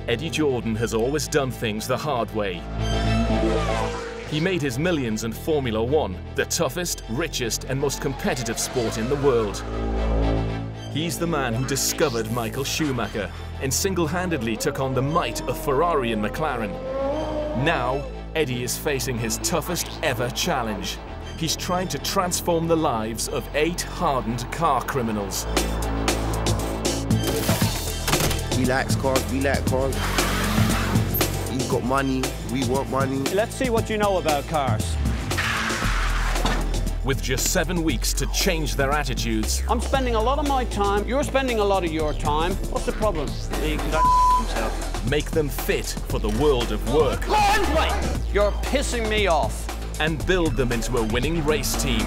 Eddie Jordan has always done things the hard way. He made his millions in Formula One, the toughest, richest and most competitive sport in the world. He's the man who discovered Michael Schumacher and single-handedly took on the might of Ferrari and McLaren. Now, Eddie is facing his toughest ever challenge. He's trying to transform the lives of 8 hardened car criminals. We like cars. You've got money, we want money. Let's see what you know about cars. With just 7 weeks to change their attitudes. I'm spending a lot of my time, you're spending a lot of your time. What's the problem? He can go himself. Make them fit for the world of work. Go on, wait! You're pissing me off. And build them into a winning race team.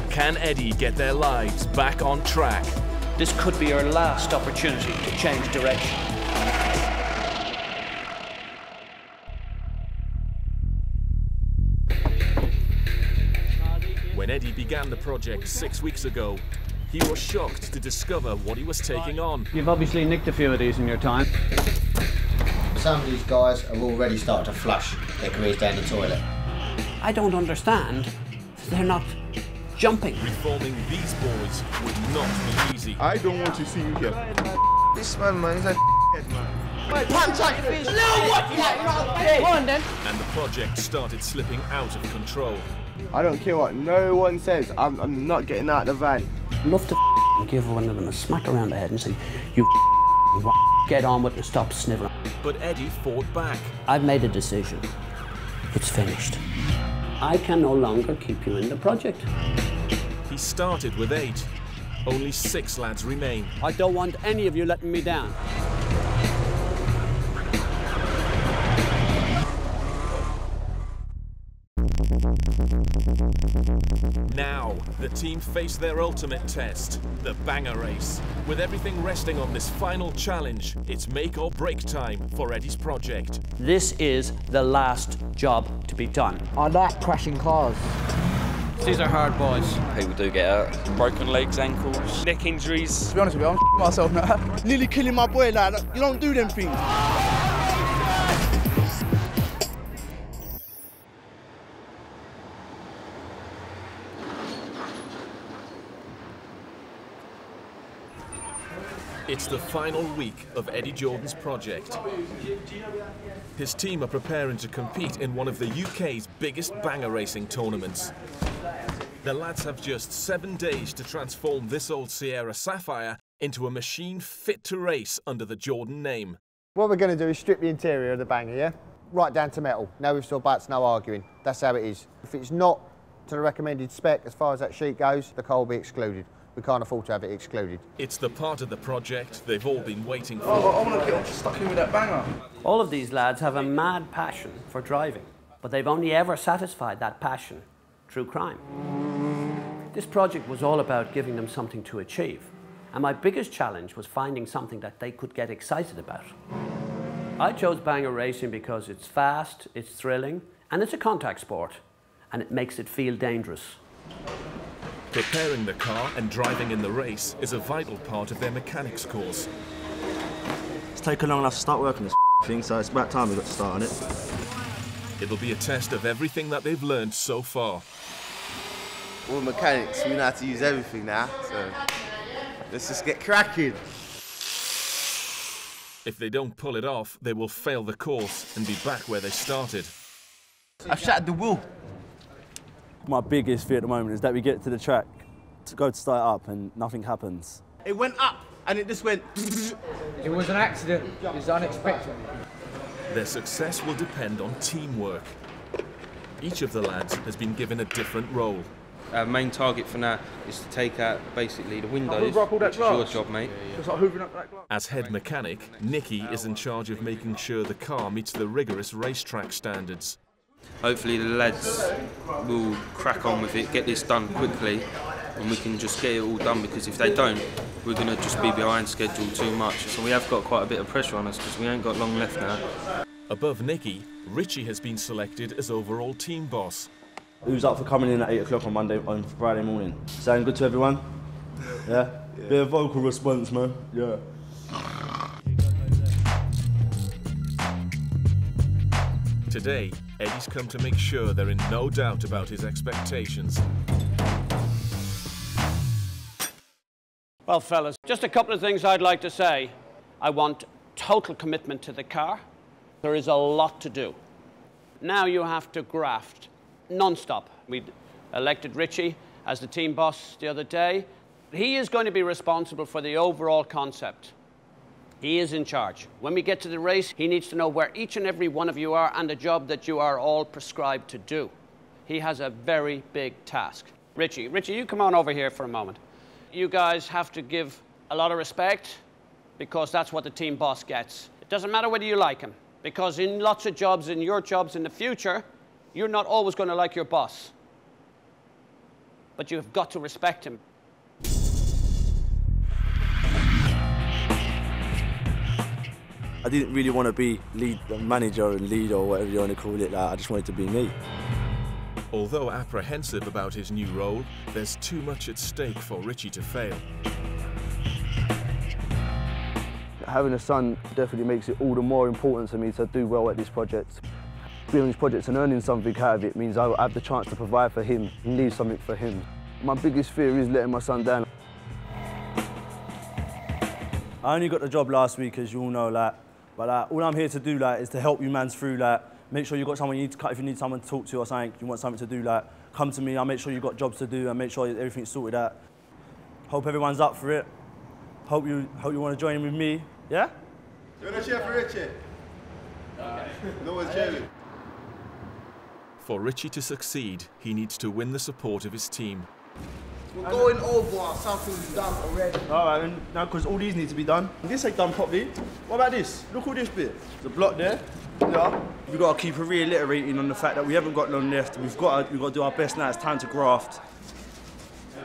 Can Eddie get their lives back on track? This could be your last opportunity to change direction. When Eddie began the project 6 weeks ago, he was shocked to discover what he was taking on. You've obviously nicked a few of these in your time. Some of these guys have already started to flush their careers down the toilet. I don't understand. They're not jumping. Reforming these boys would not be easy. I don't want to see you here. This man, he's a man. Wait, contact fish! No, what? Go on then. And the project started slipping out of control. I don't care what no one says, I'm not getting out of the van. I'd love to give one of them a smack around the head and say, you get on with it and stop sniveling. But Eddie fought back. I've made a decision. It's finished. I can no longer keep you in the project. He started with 8. Only 6 lads remain. I don't want any of you letting me down. Now, the team face their ultimate test, the banger race. With everything resting on this final challenge, it's make or break time for Eddie's project. This is the last job to be done. I like crashing cars. These are hard boys. People do get hurt. Broken legs, ankles, neck injuries. To be honest with you, I'm myself now. Nearly killing my boy, like, you don't do them things. It's the final week of Eddie Jordan's project. His team are preparing to compete in one of the UK's biggest banger racing tournaments. The lads have just 7 days to transform this old Sierra Sapphire into a machine fit to race under the Jordan name. What we're going to do is strip the interior of the banger, yeah? Right down to metal. No ifs or buts, no arguing. That's how it is. If it's not to the recommended spec as far as that sheet goes, the car will be excluded. We can't afford to have it excluded. It's the part of the project they've all been waiting for. I want to get stuck in with that banger. All of these lads have a mad passion for driving, but they've only ever satisfied that passion through crime. This project was all about giving them something to achieve, and my biggest challenge was finding something that they could get excited about. I chose banger racing because it's fast, it's thrilling, and it's a contact sport, and it makes it feel dangerous. Preparing the car and driving in the race is a vital part of their mechanics course. It's taken long enough to start working this thing, so it's about time we got to start on it. It'll be a test of everything that they've learned so far. We're mechanics, we know how to use everything now, so let's just get cracking. If they don't pull it off, they will fail the course and be back where they started. I've shattered the wheel. My biggest fear at the moment is that we get to the track to go to start up and nothing happens. It went up and it just went. It was an accident. It was unexpected. Their success will depend on teamwork. Each of the lads has been given a different role. Our main target for now is to take out basically the windows, which is your job, mate. Just like hoovering up that glass. As head mechanic, Nicky is in charge of making sure the car meets the rigorous racetrack standards. Hopefully the lads will crack on with it, get this done quickly, and we can just get it all done, because if they don't, we're going to just be behind schedule too much. So we have got quite a bit of pressure on us because we ain't got long left now. Above Nicky, Richie has been selected as overall team boss. Who's up for coming in at 8 o'clock on Friday morning? Sound good to everyone? Yeah? Bit of vocal response, man. Yeah. Today, Eddie's come to make sure they're in no doubt about his expectations. Well, fellas, just a couple of things I'd like to say. I want total commitment to the car. There is a lot to do. Now you have to graft non-stop. We elected Richie as the team boss the other day. He is going to be responsible for the overall concept. He is in charge. When we get to the race, he needs to know where each and every one of you are and the job that you are all prescribed to do. He has a very big task. Richie, you come on over here for a moment. You guys have to give a lot of respect because that's what the team boss gets. It doesn't matter whether you like him, because in lots of jobs, in your jobs in the future, you're not always going to like your boss. But you've got to respect him. I didn't really want to be lead manager and leader or whatever you want to call it. Like, I just wanted to be me. Although apprehensive about his new role, there's too much at stake for Richie to fail. Having a son definitely makes it all the more important to me to do well at this project. Being on this project and earning something out of it means I have the chance to provide for him and leave something for him. My biggest fear is letting my son down. I only got the job last week, as you all know, but all I'm here to do is to help you mans through, make sure you've got someone you need to cut if you need someone to talk to or something, you want something to do, come to me, I'll make sure you've got jobs to do and make sure everything's sorted out. Hope everyone's up for it. Hope you want to join in with me, yeah? You want to cheer for Richie? No one's cheering. For Richie to succeed, he needs to win the support of his team. We're going over something's done already. All right, now because all these need to be done. This ain't done properly. What about this? Look all this bit. The block there. Yeah. We've got to keep reiterating on the fact that we haven't got long left. We've got to do our best now. It's time to graft.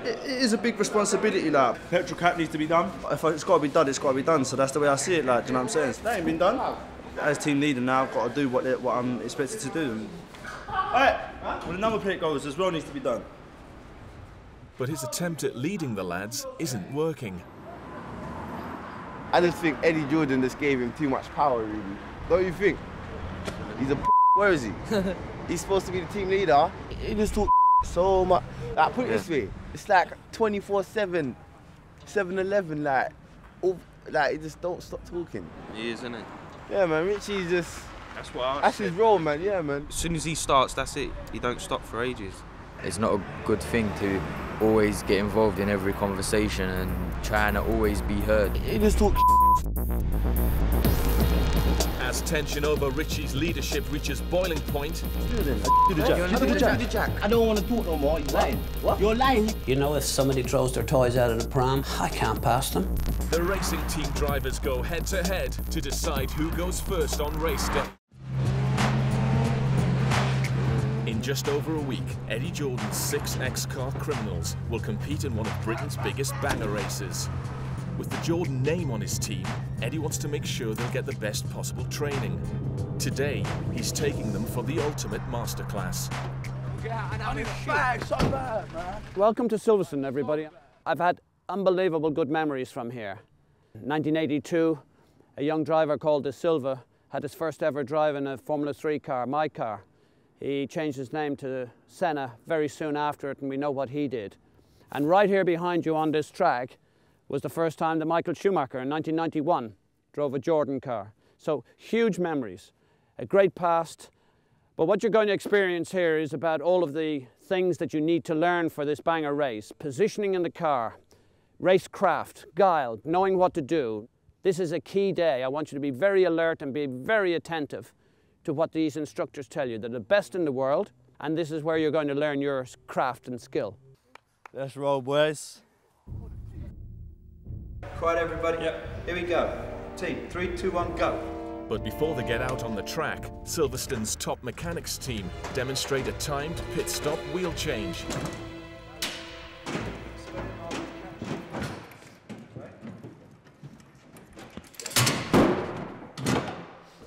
It is a big responsibility, Petrol cap needs to be done. If it's got to be done, it's got to be done. So that's the way I see it, do you know what I'm saying? That ain't been done. As team leader now, I've got to do what I'm expected to do. All right, when the number plate goes, as well needs to be done. But his attempt at leading the lads isn't working. I just think Eddie Jordan just gave him too much power, really. Don't you think? He's a where is he? He's supposed to be the team leader. He just talks so much. Put it this way, it's like 24/7, 7-Eleven, he just don't stop talking. He is, isn't he? Yeah, man, Richie's just... That's his role, man, yeah, man. As soon as he starts, that's it. He don't stop for ages. It's not a good thing to always get involved in every conversation and trying to always be heard. He just talks. As tension over Richie's leadership reaches boiling point... Do the jack. I don't want to talk no more. You're lying. What? You're lying. You know, if somebody throws their toys out of the pram, I can't pass them. The racing team drivers go head-to-head to decide who goes first on race day. In just over a week, Eddie Jordan's 6 ex-car criminals will compete in one of Britain's biggest banger races. With the Jordan name on his team, Eddie wants to make sure they'll get the best possible training. Today, he's taking them for the ultimate masterclass. Welcome to Silverstone, everybody. I've had unbelievable good memories from here. In 1982, a young driver called De Silva had his first ever drive in a Formula 3 car, my car. He changed his name to Senna very soon after it, and we know what he did. And right here behind you on this track was the first time that Michael Schumacher in 1991 drove a Jordan car. So huge memories, a great past. But what you're going to experience here is about all of the things that you need to learn for this banger race. Positioning in the car, racecraft, guile, knowing what to do. This is a key day. I want you to be very alert and be very attentive to what these instructors tell you. They're the best in the world, and this is where you're going to learn your craft and skill. Let's roll, boys. Quiet, everybody. Yep. Here we go. Team, 3, 2, 1, go. But before they get out on the track, Silverstone's top mechanics team demonstrate a timed pit stop wheel change.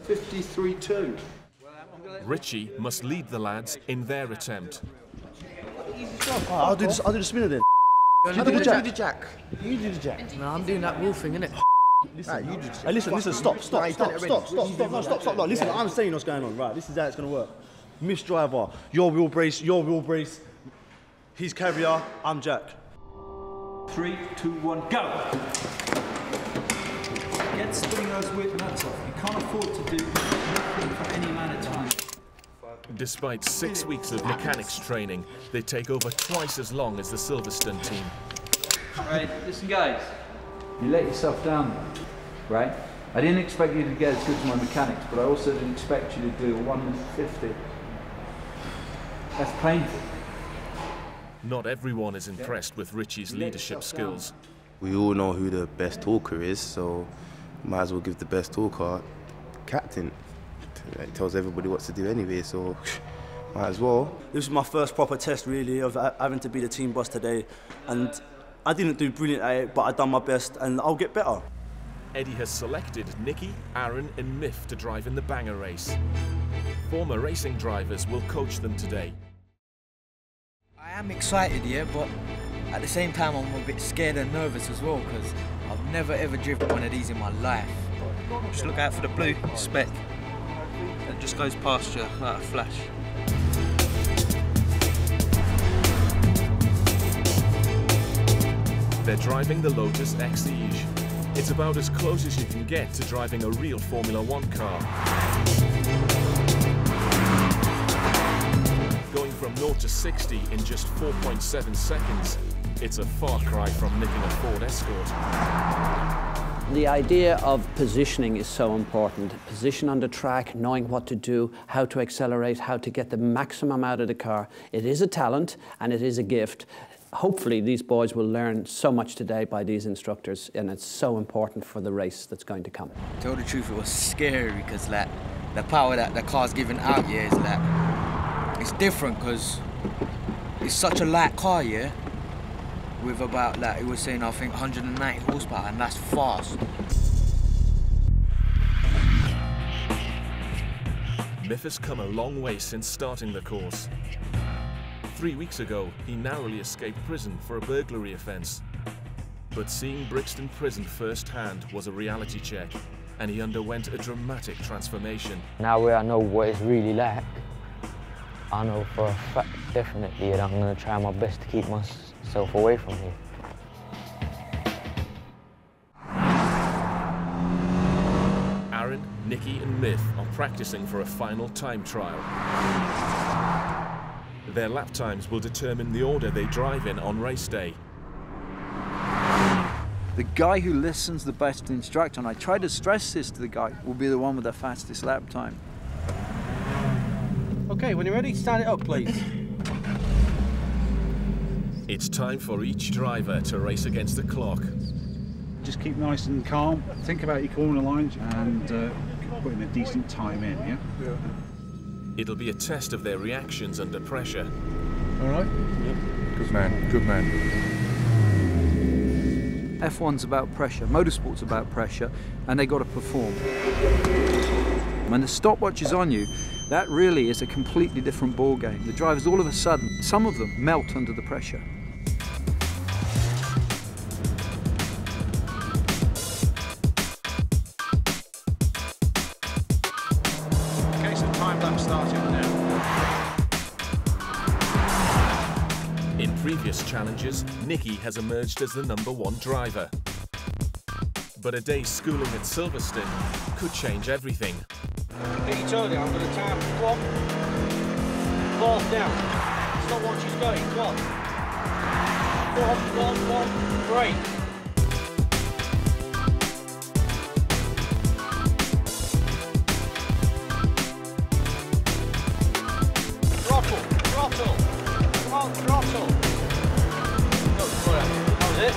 $53.2. Richie must lead the lads in their attempt. I'll do the spinner then. You do the jack. You do the jack. No, I'm doing that wheel thing, innit? Listen, you just hey, listen, stop. No, stop. No, listen, I'm saying what's going on, right? This is how it's going to work. Miss driver, your wheel brace. He's carrier, I'm Jack. 3, 2, 1, go! Get spinning those whip nuts off. You can't afford to do nothing for any amount of time. Despite 6 weeks of mechanics training, they take over twice as long as the Silverstone team. Right, listen guys, you let yourself down, right? I didn't expect you to get as good as my mechanics, but I also didn't expect you to do a 150. That's painful. Not everyone is impressed with Richie's leadership skills. We all know who the best talker is, so might as well give the best talker captain. It tells everybody what to do anyway, so might as well. This was my first proper test, really, of having to be the team boss today, and I didn't do brilliant at it, but I done my best, and I'll get better. Eddie has selected Nicky, Aaron and Miff to drive in the banger race. Former racing drivers will coach them today. I am excited, yeah, but at the same time I'm a bit scared and nervous as well, because I've never ever driven one of these in my life. Just look out for the blue speck. It just goes past you like a flash. They're driving the Lotus Exige. It's about as close as you can get to driving a real Formula One car. Going from 0 to 60 in just 4.7 seconds, it's a far cry from nicking a Ford Escort. The idea of positioning is so important. Position on the track, knowing what to do, how to accelerate, how to get the maximum out of the car. It is a talent and it is a gift. Hopefully these boys will learn so much today by these instructors, and it's so important for the race that's going to come. To tell the truth, it was scary because like the power that the car's giving out here is like, it's different because it's such a light car, yeah, with about, like it was saying, I think 190 horsepower, and that's fast. Miff has come a long way since starting the course. 3 weeks ago, he narrowly escaped prison for a burglary offence. But seeing Brixton Prison firsthand was a reality check, and he underwent a dramatic transformation. Now where I know what it's really like, I know for a fact, definitely, that I'm going to try my best to keep myself away from here. Aaron, Nicky and Miff are practicing for a final time trial. Their lap times will determine the order they drive in on race day. The guy who listens the best to the instructor, and I try to stress this to the guy, will be the one with the fastest lap time. Okay, when you're ready, stand it up, please. It's time for each driver to race against the clock. Just keep nice and calm, think about your corner lines, and put in a decent time in, yeah? It'll be a test of their reactions under pressure. All right? Yep. Good man, good man. F1's about pressure, motorsport's about pressure, and they got to perform. When the stopwatch is on you, that really is a completely different ball game. The drivers, all of a sudden, some of them melt under the pressure. Okay, so time lapse starting now. In previous challenges, Nicky has emerged as the #1 driver. But a day's schooling at Silverstone could change everything. Get your toe down, I'm going to time. Go on. Fourth down. Stop what she's going. Go on. Go on. Great. Throttle. Come on, throttle. Go, that was it.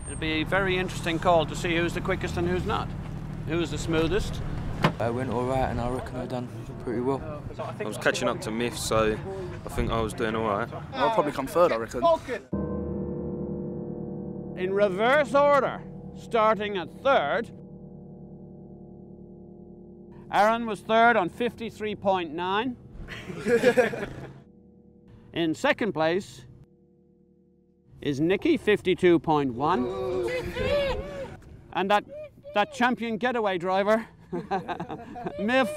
It'll be a very interesting call to see who's the quickest and who's not. Who's the smoothest. I went all right, and I reckon I've done pretty well. I was catching up to Miff, so I think I was doing all right. I'll probably come third, I reckon. In reverse order, starting at third, Aaron was third on 53.9. In second place is Nicky, 52.1. And that champion getaway driver, Miff,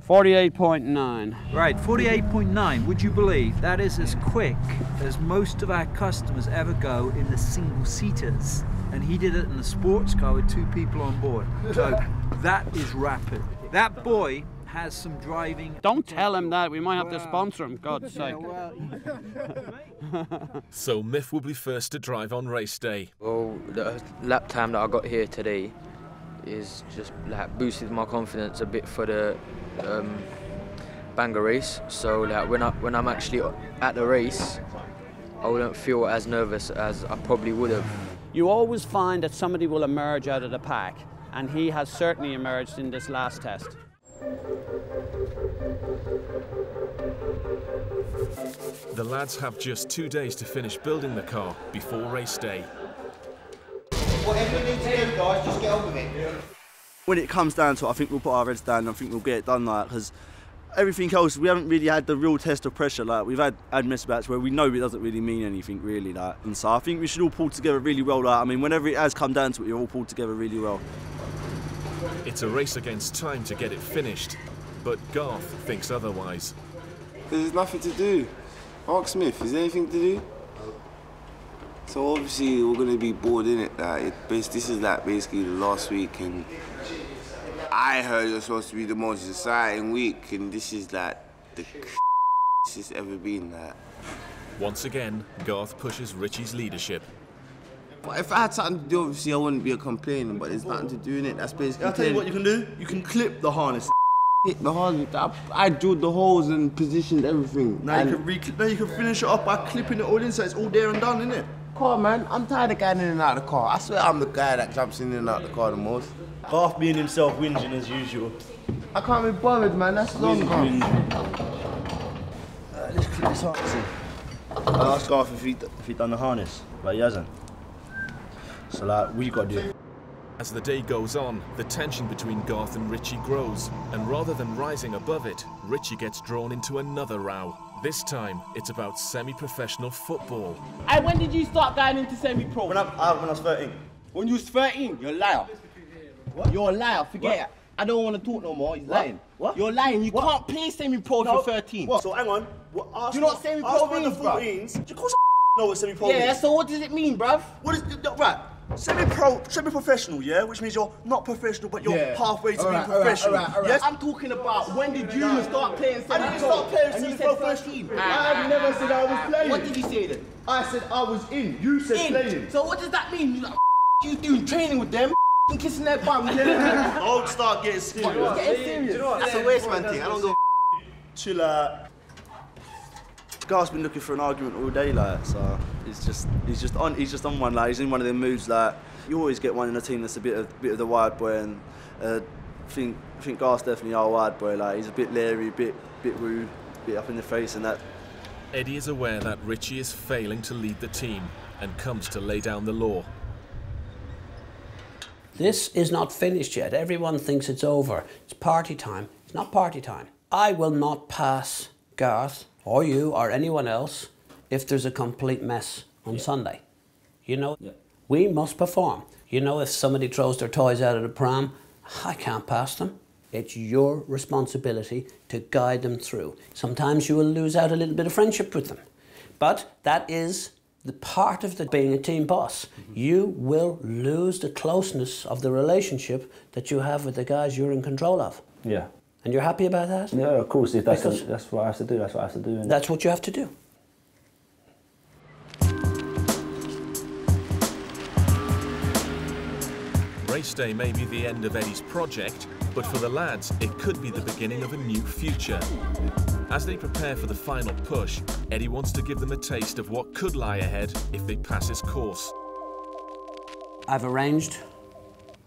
48.9. Right, 48.9. Would you believe that is as quick as most of our customers ever go in the single-seaters? And he did it in a sports car with 2 people on board. So that is rapid. That boy has some driving. Don't tell him that. We might have to sponsor him, God's sake. So Miff will be first to drive on race day. Well, the lap time that I got here today is just like boosted my confidence a bit for the Bangor race. So like when I'm actually at the race, I wouldn't feel as nervous as I probably would have. You always find that somebody will emerge out of the pack, and he has certainly emerged in this last test. The lads have just 2 days to finish building the car before race day. Whatever you need to do, guys, just get on with it. When it comes down to it, I think we'll put our heads down and I think we'll get it done, like, because everything else, we haven't really had the real test of pressure. Like, we've had mess bats where we know it doesn't really mean anything, really, like. And so I think we should all pull together really well. Like, I mean, whenever it has come down to it, you're all pulled together really well. It's a race against time to get it finished, but Garth thinks otherwise. There's nothing to do. Mark Smith, is there anything to do? So obviously we're going to be bored in it. This is like basically the last week, and I heard it was supposed to be the most exciting week, and this is like the it's ever been. Once again, Garth pushes Richie's leadership. But if I had something to do, obviously I wouldn't be a complainer, but there's nothing to do in it. That's basically. I'll tell you what you can do. You can clip the harness. Hit the harness. I drilled the holes and positioned everything. Now you can finish it off by clipping it all in, so it's all there and done, innit? Car, man, I'm tired of going in and out of the car. I swear I'm the guy that jumps in and out of the car the most. Garth being himself, whinging as usual. I can't be bothered, man. That's long gone. Let's clip this harness in. I asked Garth if he done the harness, but he hasn't. So like, what you got to do? As the day goes on, the tension between Garth and Richie grows, and rather than rising above it, Richie gets drawn into another row. This time, it's about semi-professional football. Hey, when did you start going into semi-pro? When I was 13. When you was 13? You're a liar. What? You're a liar, forget it. I don't want to talk no more, he's lying. What? You're lying, you can't play semi-pro if you're 13. What? So hang on. Do you know what semi-pro means, bruv? Of course I know what semi-pro means. Yeah, so what does it mean, bruv? What is right? Semi-professional, yeah? Which means you're not professional, but you're halfway to being professional. All right. Yes? I'm talking about when did you start playing semi-pro? I didn't start playing semi-pro first. I have never said I was playing. What did you say then? I said I was in. You said playing. So what does that mean? You doing training with them? Kissing their bum. Don't start getting serious. Getting serious. That's a waste man thing. I don't go. Chill out. Garth's been looking for an argument all day, like, so he's just on one, like, he's in one of them moods, like, you always get one in a team that's a bit of the wild boy, and I think Garth's definitely our wild boy, like, he's a bit leery, bit rude, bit up in the face, and that. Eddie is aware that Richie is failing to lead the team and comes to lay down the law. This is not finished yet. Everyone thinks it's over. It's party time. It's not party time. I will not pass Garth or you or anyone else if there's a complete mess on Sunday. You know, we must perform. You know, if somebody throws their toys out of the pram, I can't pass them. It's your responsibility to guide them through. Sometimes you will lose out a little bit of friendship with them, but that is the part of being a team boss. You will lose the closeness of the relationship that you have with the guys you're in control of. Yeah. And you're happy about that? Yeah, of course. If that's what I have to do. That's what I have to do. That's what you have to do. Race day may be the end of Eddie's project, but for the lads, it could be the beginning of a new future. As they prepare for the final push, Eddie wants to give them a taste of what could lie ahead if they pass his course. I've arranged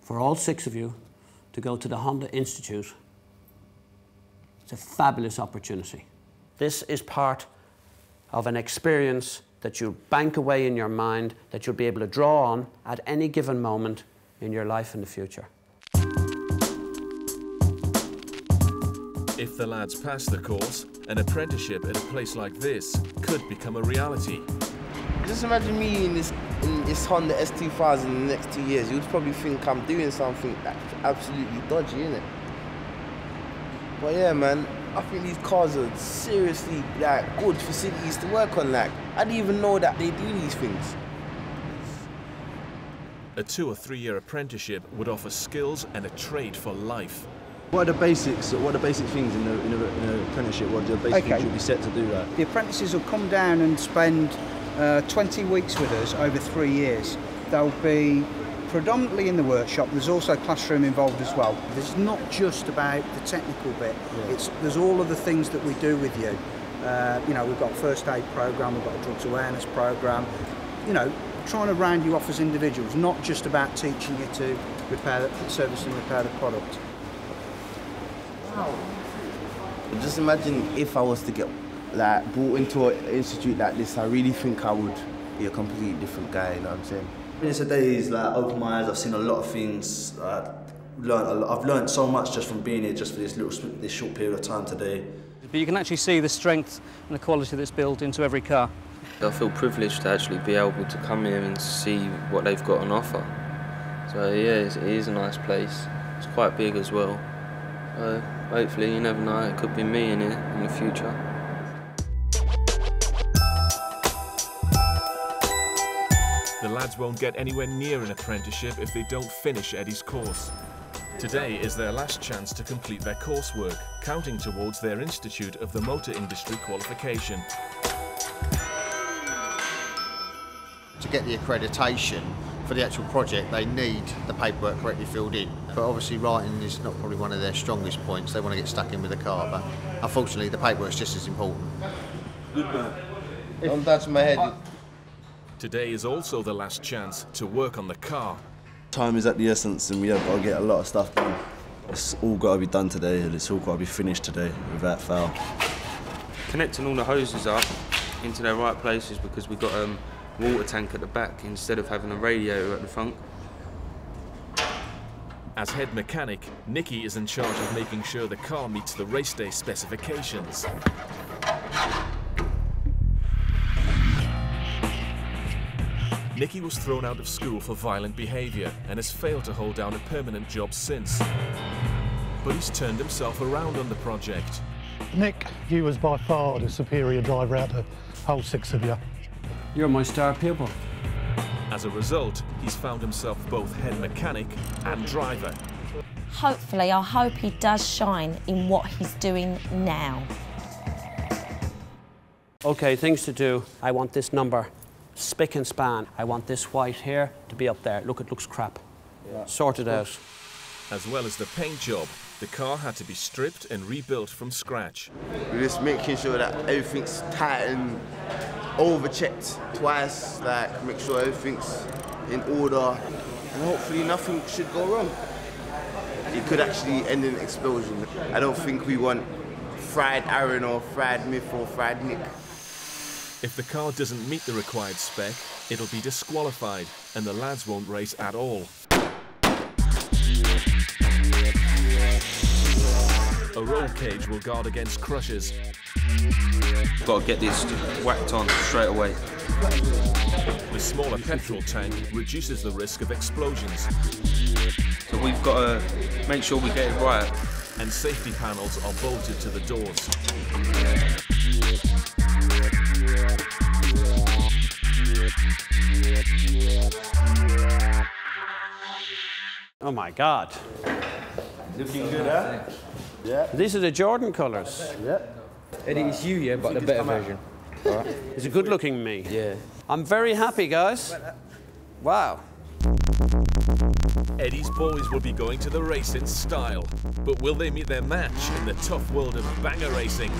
for all 6 of you to go to the Honda Institute. It's a fabulous opportunity. This is part of an experience that you'll bank away in your mind, that you'll be able to draw on at any given moment in your life in the future. If the lads pass the course, an apprenticeship at a place like this could become a reality. Just imagine me in this Honda S2000 in the next 2 years. You'd probably think I'm doing something that's absolutely dodgy, innit? But yeah, man, I think these cars are seriously like good facilities to work on. Like, I didn't even know that they do these things. A 2 or 3 year apprenticeship would offer skills and a trade for life. What are the basics? What are the basic things in an apprenticeship? What are the basic things you'll be set to do that? The apprentices will come down and spend 20 weeks with us over 3 years. They'll be predominantly in the workshop. There's also classroom involved as well. It's not just about the technical bit. Yeah. There's all of the things that we do with you. You know, we've got a first aid program, we've got a drugs awareness program. You know, trying to round you off as individuals, not just about teaching you to repair, service and repair the product. Wow. Just imagine if I was to get like brought into an institute like this, I really think I would be a completely different guy, you know what I'm saying? It's a day's like opened my eyes. I've seen a lot of things. I've learned so much just from being here, just for this short period of time today. But you can actually see the strength and the quality that's built into every car. I feel privileged to actually be able to come here and see what they've got on offer. So yeah, it is a nice place. It's quite big as well. Hopefully, you never know, it could be me in here in the future. The lads won't get anywhere near an apprenticeship if they don't finish Eddie's course. Today is their last chance to complete their coursework, counting towards their Institute of the Motor Industry qualification. To get the accreditation for the actual project, they need the paperwork correctly filled in. But obviously writing is not probably one of their strongest points. They want to get stuck in with the car, but unfortunately the paperwork's just as important. Good man. Don't touch my head. Today is also the last chance to work on the car. Time is at the essence and we have got to get a lot of stuff done. It's all got to be done today and it's all got to be finished today without fail. Connecting all the hoses up into their right places because we've got a water tank at the back instead of having a radiator at the front. As head mechanic, Nicky is in charge of making sure the car meets the race day specifications. Nicky was thrown out of school for violent behaviour and has failed to hold down a permanent job since. But he's turned himself around on the project. Nick, you was by far the superior driver out of the whole 6 of you. You're my star pupil. As a result, he's found himself both head mechanic and driver. Hopefully, I hope he does shine in what he's doing now. Okay, things to do. I want this number spick and span. I want this white here to be up there. Look, it looks crap. Yeah. Sort it out. As well as the paint job, the car had to be stripped and rebuilt from scratch. We're just making sure that everything's tight and over-checked twice, like make sure everything's in order, and hopefully nothing should go wrong. It could actually end in an explosion. I don't think we want fried Aaron or fried Miff or fried Nick. If the car doesn't meet the required spec, it'll be disqualified and the lads won't race at all. A roll cage will guard against crushes. Got to get this whacked on straight away. The smaller petrol tank reduces the risk of explosions. So we've got to make sure we get it right. And safety panels are bolted to the doors. Oh my God. Looking good, huh? Yeah. These are the Jordan colours. Yeah. Eddie, it's you, yeah, but the better version. Right. It's a good-looking me. Yeah. I'm very happy, guys. Wow. Eddie's boys will be going to the race in style, but will they meet their match in the tough world of banger racing?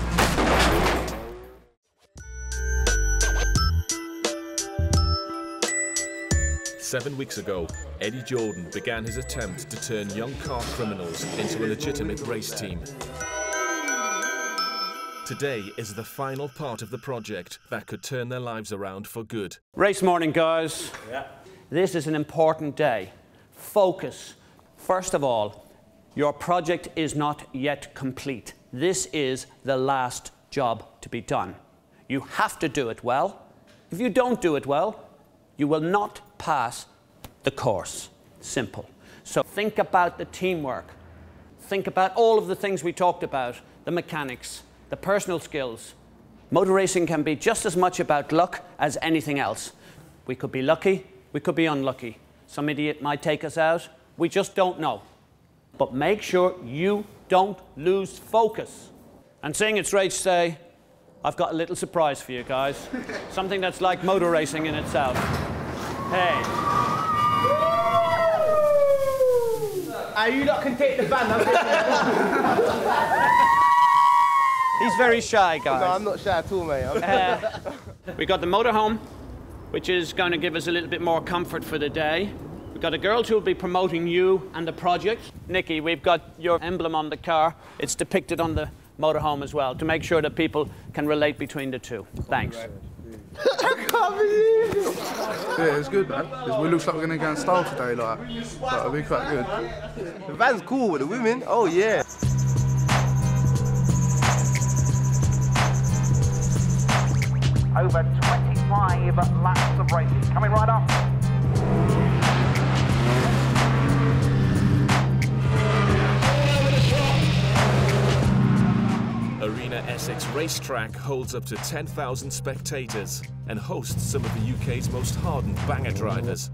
7 weeks ago, Eddie Jordan began his attempt to turn young car criminals into a legitimate race team. Today is the final part of the project that could turn their lives around for good. Race morning, guys. Yeah. This is an important day. Focus. First of all, Your project is not yet complete. This is the last job to be done. You have to do it well. If you don't do it well, you will not pass the course. Simple. So think about the teamwork. Think about all of the things we talked about, the mechanics, the personal skills. Motor racing can be just as much about luck as anything else. We could be lucky, we could be unlucky. Some idiot might take us out. We just don't know. But make sure you don't lose focus. And seeing it's race day, I've got a little surprise for you guys. Something that's like motor racing in itself. Hey. You lot can take the van. He's very shy, guys. No, I'm not shy at all, mate. We got the motorhome, which is going to give us a little bit more comfort for the day. We've got a girl who will be promoting you and the project. Nikki, we've got your emblem on the car. It's depicted on the motorhome as well, to make sure that people can relate between the two. Thanks. I can't believe it. Yeah, it's good, man. It looks like we're going to go in style today, like it'll be quite good. The van's cool with the women. Oh, yeah. Over 25 laps of racing. Coming right up. Arena Essex racetrack holds up to 10,000 spectators and hosts some of the UK's most hardened banger drivers.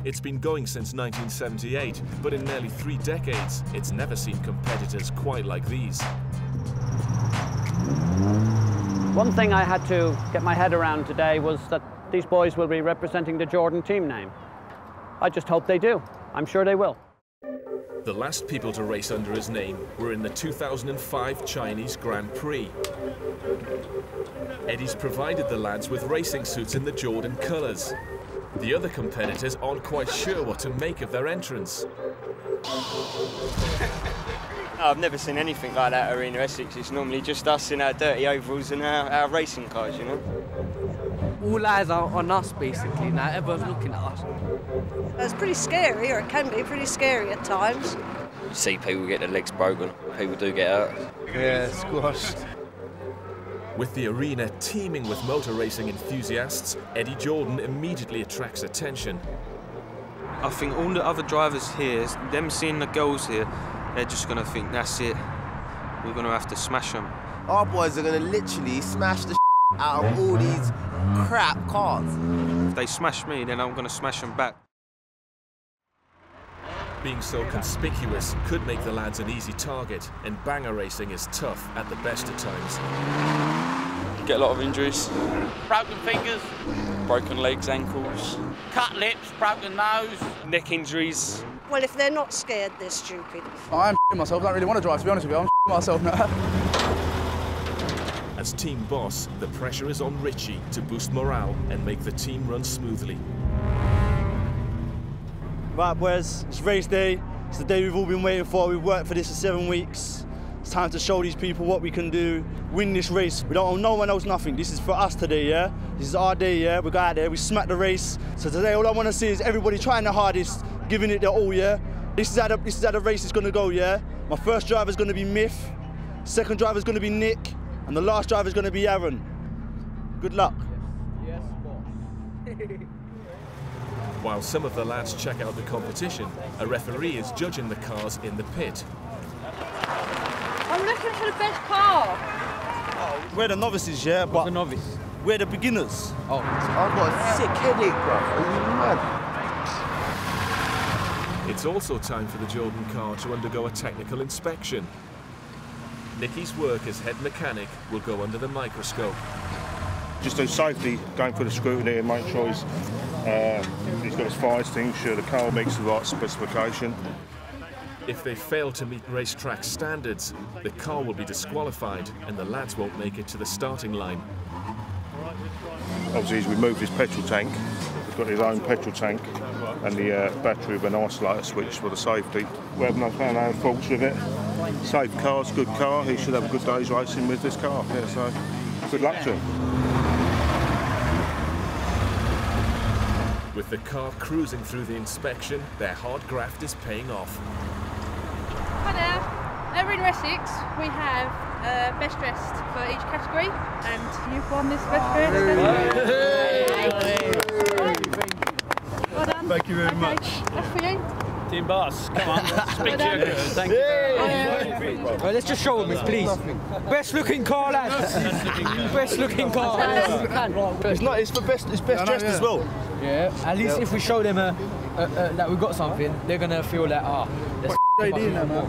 It's been going since 1978, but in nearly 3 decades, it's never seen competitors quite like these. One thing I had to get my head around today was that these boys will be representing the Jordan team name. I just hope they do. I'm sure they will. The last people to race under his name were in the 2005 Chinese Grand Prix. Eddie's provided the lads with racing suits in the Jordan colours. The other competitors aren't quite sure what to make of their entrance. I've never seen anything like that at Arena Essex. It's normally just us in our dirty overalls and our racing cars, you know. All eyes are on us, basically, now. Everyone's looking at us. It's pretty scary, or it can be pretty scary at times. You see people get their legs broken, people do get hurt. Yeah, squashed. With the arena teeming with motor racing enthusiasts, Eddie Jordan immediately attracts attention. I think all the other drivers here, them seeing the girls here, they're just going to think, that's it, we're going to have to smash them. Our boys are going to literally smash the out of all these crap cars. If they smash me, then I'm going to smash them back. Being so conspicuous could make the lads an easy target, and banger racing is tough at the best of times. You get a lot of injuries. Broken fingers. Broken legs, ankles. Cut lips, broken nose. Neck injuries. Well, if they're not scared, they're stupid. I am myself, I don't really want to drive, to be honest with you. I'm myself now. As team boss, the pressure is on Richie to boost morale and make the team run smoothly. Right, boys, it's race day. It's the day we've all been waiting for. We've worked for this for 7 weeks. It's time to show these people what we can do, win this race. We don't owe no one else nothing. This is for us today, yeah? This is our day, yeah? We go out there, we smack the race. So today, all I want to see is everybody trying their hardest, giving it their all, yeah? This is how the race is going to go, yeah? My first driver is going to be Myth, second driver is going to be Nick, and the last driver is going to be Aaron. Good luck. Yes, boss. While some of the lads check out the competition, a referee is judging the cars in the pit. I'm looking for the best car. We're the novices, yeah? But the novice? We're the beginners. Oh. I've got a sick headache, bro. Are you mad? It's also time for the Jordan car to undergo a technical inspection. Nicky's work as head mechanic will go under the microscope. Just on safety, going for the scrutiny and make sure he's got his fire extinguisher, the car meets the right specification. If they fail to meet racetrack standards, the car will be disqualified and the lads won't make it to the starting line. Obviously, he's removed his petrol tank. He's got his own petrol tank and the battery with an isolator switch for the safety. We haven't found no faults with it. Safe car's good car. He should have a good day's racing with this car. Yeah, so good luck to him. With the car cruising through the inspection, their hard graft is paying off. Hi there. At Arena Essex, we have best dressed for each category, and you've won this best dressed. Well done. Thank you very much. That's for you. Team boss, come on, speak to you. Thank you very much. Right, let's just show them, please. Best looking car, lads. Best looking car. It's best dressed as well. Yeah, at least if we show them that we've got something, they're gonna feel that that's idea now, man.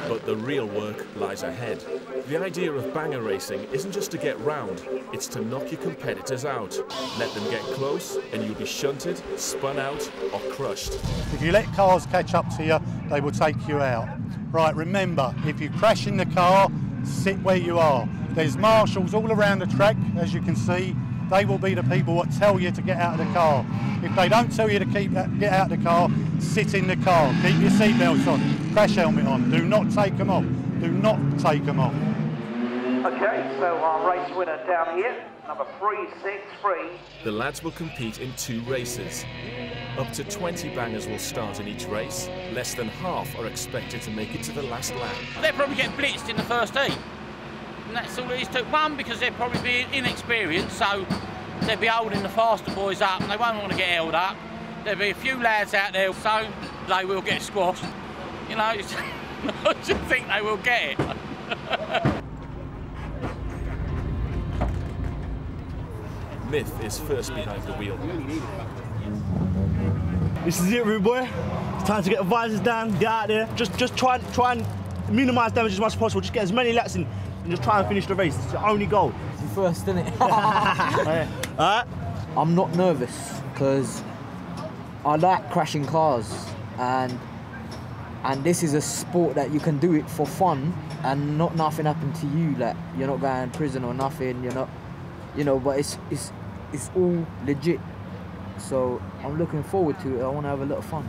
But the real work lies ahead. The idea of banger racing isn't just to get round, it's to knock your competitors out. Let them get close and you'll be shunted, spun out or crushed. If you let cars catch up to you, they will take you out. Right, remember, if you crash in the car, sit where you are. There's marshals all around the track, as you can see. They will be the people that tell you to get out of the car. If they don't tell you to get out of the car, sit in the car. Keep your seatbelts on, crash helmet on. Do not take them off. Do not take them off. Okay, so our race winner down here, number 363. The lads will compete in 2 races. Up to 20 bangers will start in each race. Less than half are expected to make it to the last lap. They'll probably get blitzed in the first heat. And that's all it is to one, because they'll probably be inexperienced, so they'll be holding the faster boys up and they won't want to get held up. There'll be a few lads out there, so they will get squashed. You know, I just think they will get it. Myth is first behind the wheel. This is it, rude boy. It's time to get the visors down, get out there. Just try and minimise damage as much as possible. Just get as many laps in and just try and finish the race. It's your only goal. It's your first, isn't it? Alright? I'm not nervous because I like crashing cars, and this is a sport that you can do it for fun and not nothing happen to you. Like, you're not going to prison or nothing. You're not, you know. But it's all legit. So I'm looking forward to it. I want to have a lot of fun.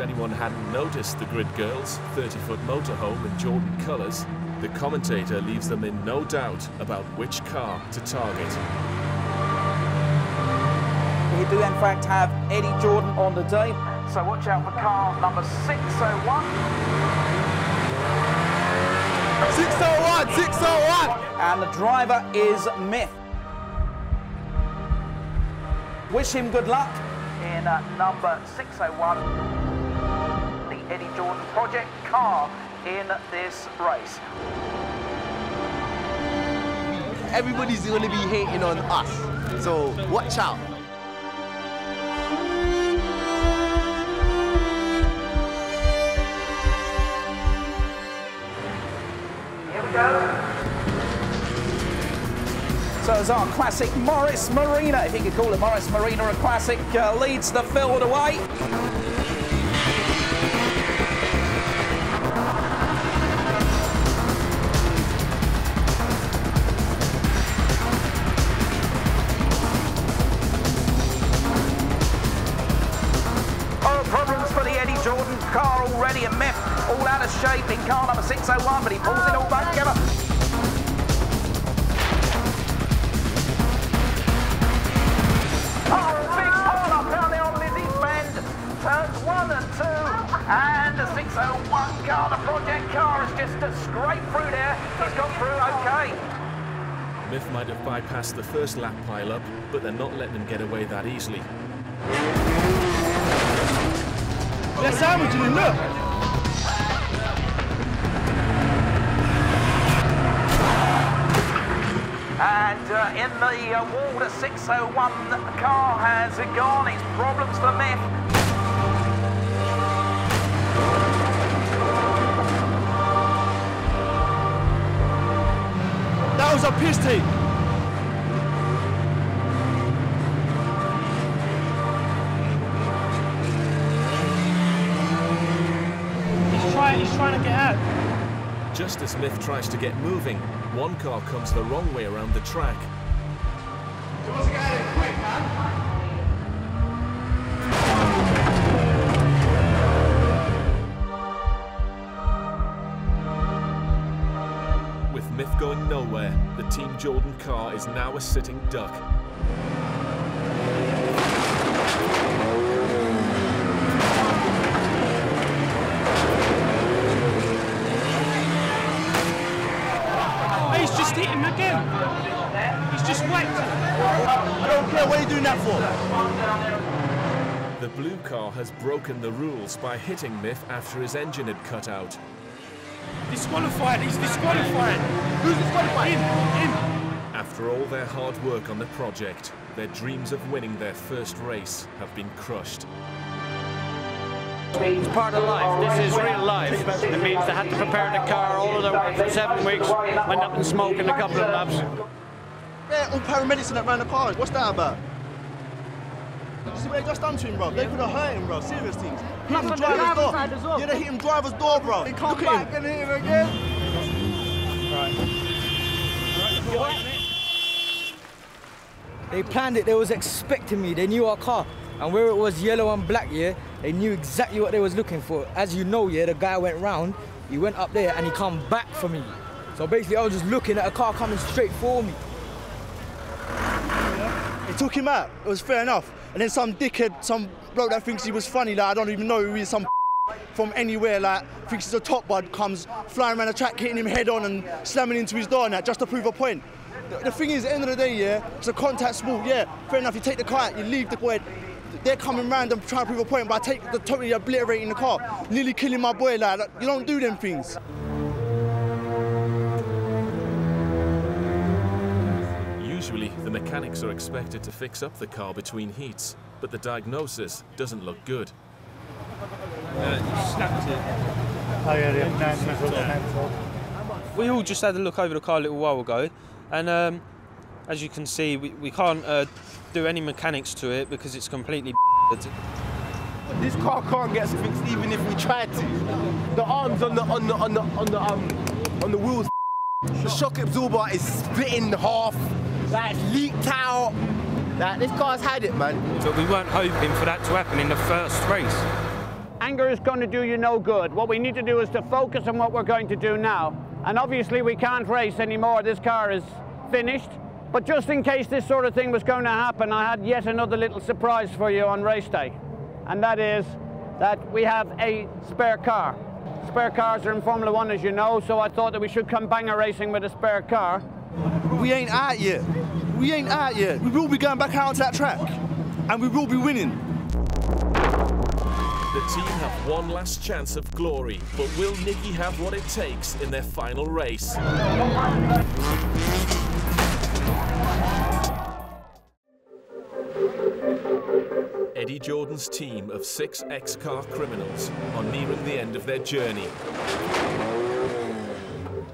Anyone hadn't noticed the Grid Girls' 30-foot motorhome in Jordan colours, the commentator leaves them in no doubt about which car to target. We do in fact have Eddie Jordan on the day, so watch out for car number 601. 601, 601! And the driver is Myth. Wish him good luck. In number 601. Eddie Jordan project car in this race. Everybody's going to be hating on us, so watch out. Here we go. So as our classic Morris Marina, if you could call it Morris Marina a classic, leads the field away. Car already a myth, all out of shape in car number 601, but he pulls it all back together. Oh, big pull up down there on Lizzie's Bend. Turns 1 and 2, and the 601 car, the project car, has just scraped through there. He's got through okay. Myth might have bypassed the first lap pile-up, but they're not letting him get away that easily. They're sandwiching him, look! And in the wall, the 601 car has gone. It's problems for Myth. That was a piss take. He's trying to get out. Just as Smith tries to get moving, one car comes the wrong way around the track. He wants to get out of it quick, man. With Myth going nowhere, the Team Jordan car is now a sitting duck. He's just hit him again. He's just whacked him. I don't care what you're doing that for. The blue car has broken the rules by hitting Myth after his engine had cut out. Disqualified, he's disqualified. Who's disqualified? Him. After all their hard work on the project, their dreams of winning their first race have been crushed. It's part of life. This is real life. It means they had to prepare the car all of their work for 7 weeks, went up and smoked in a couple of laps. Yeah, all paramedics that ran the car. What's that about? You see what they just done to him, bro? They could have hurt him, bro. Serious things. Hit him driver's door. Yeah, they hit him driver's door, bro. They can't back and hit him again. Right. They planned it. They was expecting me. They knew our car. And where it was yellow and black, yeah, they knew exactly what they was looking for. As you know, yeah, the guy went round, he went up there and he come back for me. So basically, I was just looking at a car coming straight for me. They took him out. It was fair enough. And then some dickhead, some bloke that thinks he was funny, like I don't even know who he is, some from anywhere, like thinks he's a top bud, comes flying around the track, hitting him head on and slamming into his door and that, just to prove a point. The thing is, at the end of the day, yeah, it's a contact sport, yeah, fair enough, you take the car out, you leave the boy. They're coming round and trying to prove a point, but I take the totally obliterating the car, nearly killing my boy, like, you don't do them things. Usually, the mechanics are expected to fix up the car between heats, but the diagnosis doesn't look good. Snapped it. Oh yeah, We all just had a look over the car a little while ago, and as you can see, we can't do any mechanics to it because it's completely This car can't get fixed even if we tried to. The arms on the wheels, the shock absorber is split in half, like leaked out. Like, this car's had it, man. But we weren't hoping for that to happen in the first race. Anger is going to do you no good. What we need to do is to focus on what we're going to do now. And obviously we can't race anymore. This car is finished. But just in case this sort of thing was going to happen, I had yet another little surprise for you on race day. And that is that we have a spare car. Spare cars are in Formula 1, as you know, so I thought that we should come banger racing with a spare car. We ain't out yet. We ain't out yet. We will be going back out onto that track. And we will be winning. The team have one last chance of glory, but will Nicky have what it takes in their final race? Eddie Jordan's team of 6 ex-car criminals are nearing the end of their journey.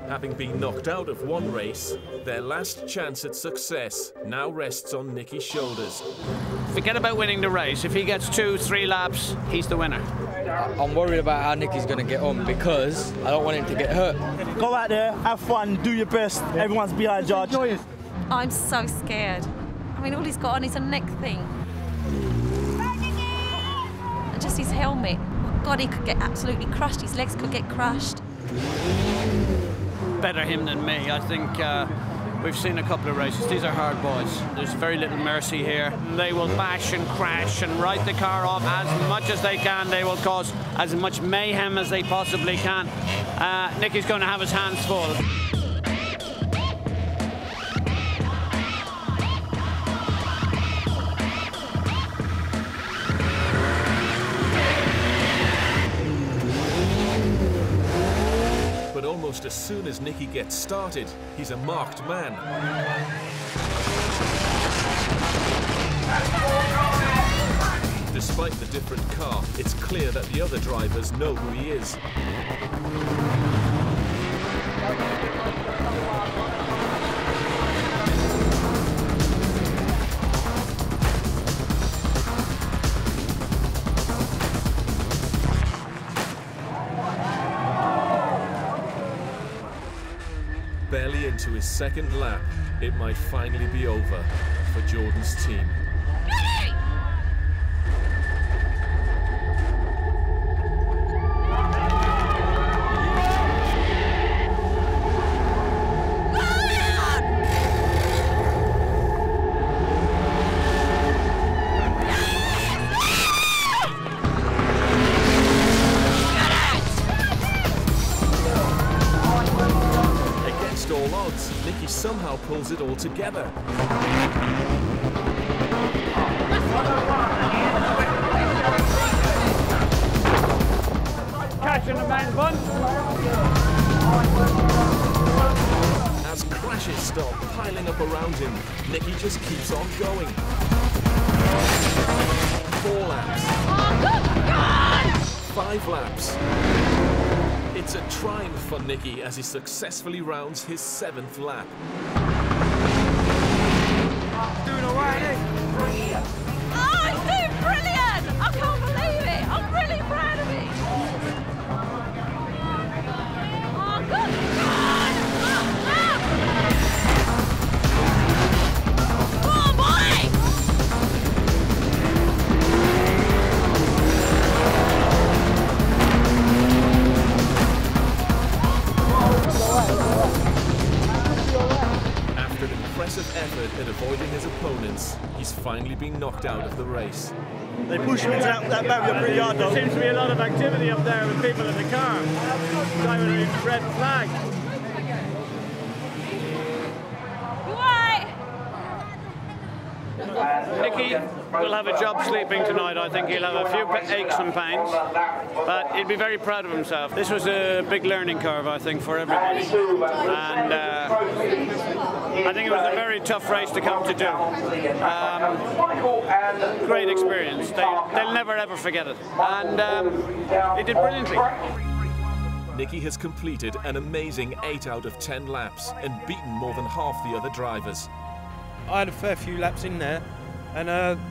Having been knocked out of one race, their last chance at success now rests on Nicky's shoulders. Forget about winning the race. If he gets 2-3 laps, he's the winner. I'm worried about how Nicky's going to get on because I don't want him to get hurt. Go out there, have fun, do your best. Everyone's behind judge. I'm so scared. I mean, all he's got on is a neck thing. And just his helmet. Oh God, he could get absolutely crushed. His legs could get crushed. Better him than me. I think we've seen a couple of races. These are hard boys. There's very little mercy here. They will bash and crash and write the car off as much as they can. They will cause as much mayhem as they possibly can. Nicky's going to have his hands full. Almost as soon as Nicky gets started, he's a marked man. Despite the different car, it's clear that the other drivers know who he is. second lap, it might finally be over for Jordan's team. All odds, Nicky somehow pulls it all together. Catching the main bunch. As crashes start piling up around him, Nicky just keeps on going. 4 laps. 5 laps. It's a triumph for Nicky as he successfully rounds his 7th lap. Doing all right, eh? Oh, he's doing brilliant! I can't believe it! I'm really proud of him! Oh, good God! Come on, boy! After an impressive effort at avoiding his opponents, he's finally been knocked out of the race. They push him into that barrier pretty hard, though. There seems to be a lot of activity up there with people in the car. Driving a red flag. Nicky will have a job sleeping tonight. I think he'll have a few aches and pains, but he'll be very proud of himself. This was a big learning curve, I think, for everybody. And I think it was a very tough race to come to do. Great experience. They'll never, ever forget it. And he did brilliantly. Nicky has completed an amazing 8 out of 10 laps and beaten more than half the other drivers. I had a fair few laps in there, and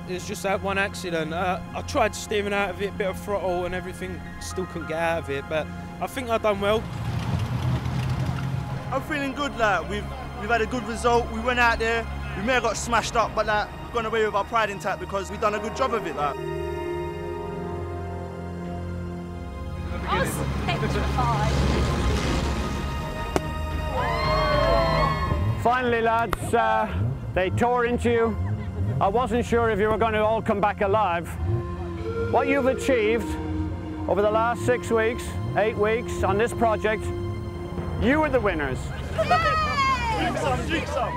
it's just that one accident. I tried steering out of it, a bit of throttle and everything, still couldn't get out of it, but I think I've done well. I'm feeling good, like, we've had a good result. We went out there, we may have got smashed up, but like, we've gone away with our pride intact because we've done a good job of it. Like. I was petrified. Finally, lads, they tore into you. I wasn't sure if you were going to all come back alive. What you've achieved over the last 6 weeks, 8 weeks on this project, you were the winners. Drink some, drink some.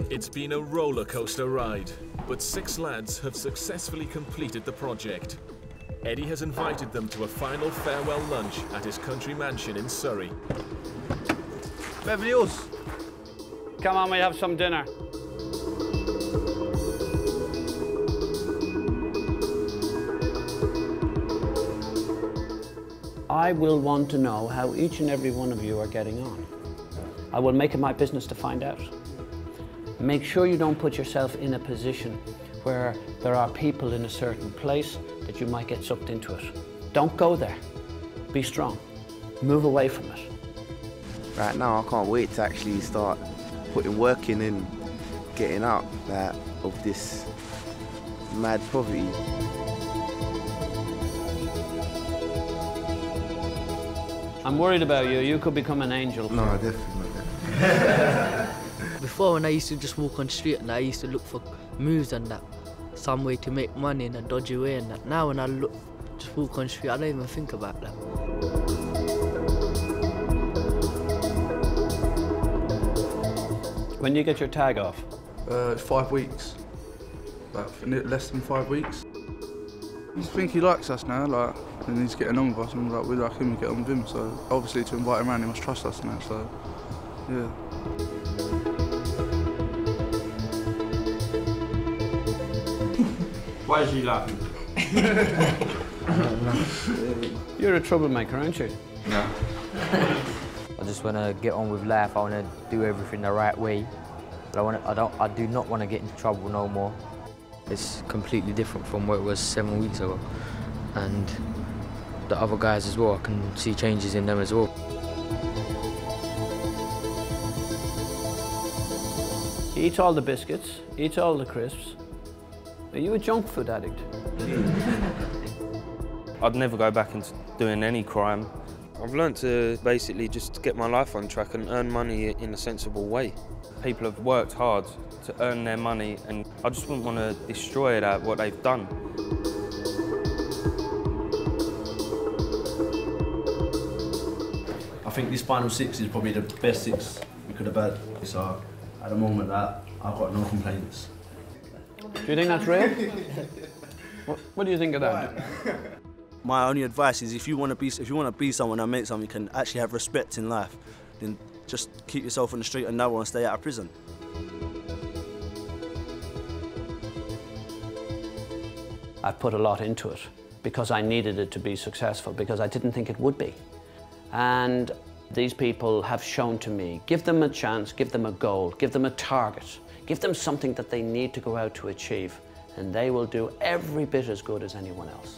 It's been a roller coaster ride, but 6 lads have successfully completed the project. Eddie has invited them to a final farewell lunch at his country mansion in Surrey. Beverly Hills. Come on, we have some dinner. I will want to know how each and every one of you are getting on. I will make it my business to find out. Make sure you don't put yourself in a position where there are people in a certain place that you might get sucked into it. Don't go there. Be strong. Move away from it. Right now, I can't wait to actually start putting work in and getting out of this mad poverty. I'm worried about you. You could become an angel. No, definitely not. Before, when I used to just walk on the street and I used to look for moves and that, some way to make money in a dodgy way and that. Now when I just walk on the street, I don't even think about that. When do you get your tag off? 5 weeks. Less than 5 weeks. I think he likes us now, like, and he's getting on with us, and like, we like him, we get on with him, so obviously to invite him around, he must trust us now, so, yeah. Why is he laughing? You're a troublemaker, aren't you? No. I just want to get on with life. I want to do everything the right way I do not want to get into trouble no more. It's completely different from what it was 7 weeks ago. And the other guys as well, I can see changes in them as well. He eats all the biscuits, eats all the crisps. Are you a junk food addict? I'd never go back into doing any crime. I've learnt to basically just get my life on track and earn money in a sensible way. People have worked hard to earn their money, and I just wouldn't want to destroy that, what they've done. I think this final 6 is probably the best 6 we could have had. So at the moment, I've got no complaints. Do you think that's real? What do you think of that? My only advice is if you want to be someone that makes something, you can actually have respect in life, then just keep yourself on the street and no one stay out of prison. I've put a lot into it because I needed it to be successful, because I didn't think it would be. And these people have shown to me, give them a chance, give them a goal, give them a target, give them something that they need to go out to achieve, and they will do every bit as good as anyone else.